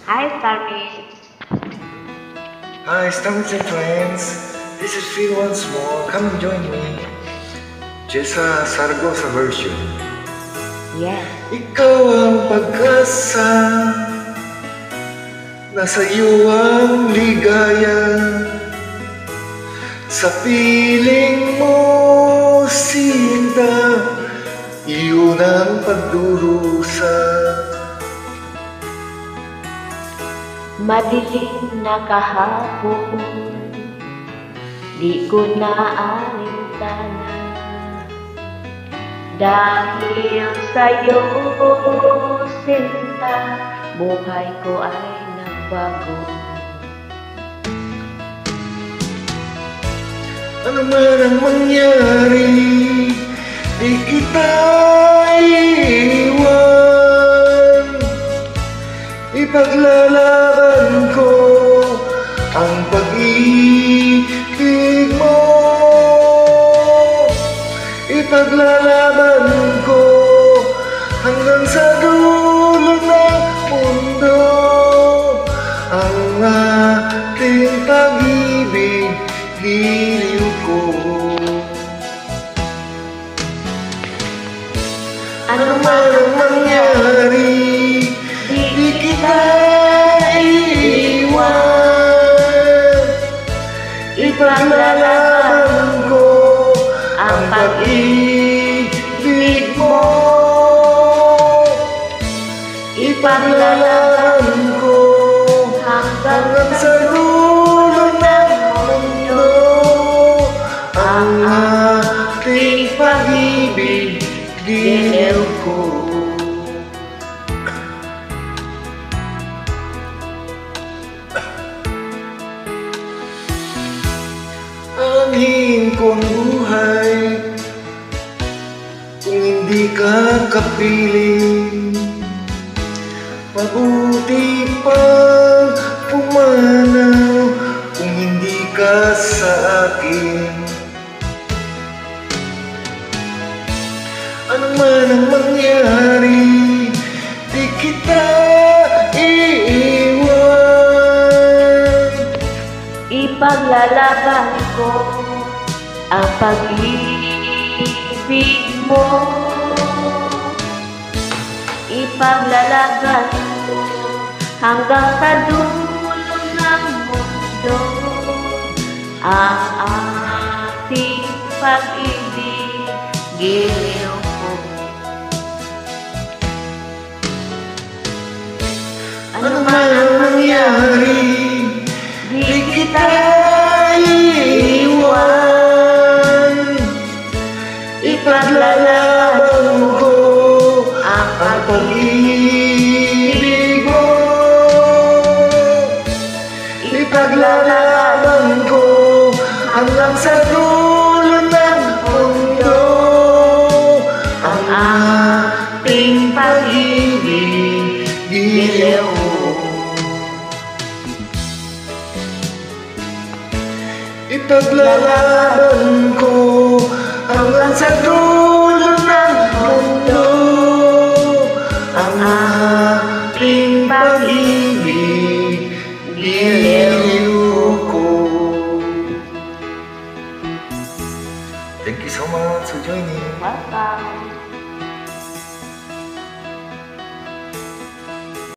Hi, Starmate. Hi, Starmate and friends. This is Phil once more. Come and join me. Jessa Saragosa version. Yes. Ikaw ang pag-asa, nasa iyo ang ligaya. Sa piling mo, sinta, iyon ang pagdurusa. Madilim na kahapon, di ko na alintana. Dahil sa'yo, sinta, buhay ko ay nagbago. Ano man ang mangyari, di kita iiwan. Ipaglalaban ko ang pag-ibig mo. Ipaglalaban ko hanggang sa dulo ng mundo ang ating pag-ibig, giliw ko. Ano man ang mangyari, di kita iiwan. Ipaglalaban ko ang pag-ibig mo. Ipaglalaban ko hanggang sa dulo ng mundo ang ating pag-ibig, giliw ko. Angin ko ang buhay kung hindi ka kapiling. Mabuti pang pumanaw kung hindi ka sa akin. Ano man ang mangyari, di kita iiwan. Ipaglalaban ko ang pag-ibig mo. Ipaglalaban ko hanggang sa dulo ng mundo ang ating pag-ibig, giliw ko. Ano man ang mangyari, di kita iiwan. Ipaglalaban ko ang pag-ibig mo. Ipaglalaban ko hanggang sa dulo ng mundo ang ating pag-ibig, giliw ko. Ipaglalaban ko hanggang sa dulo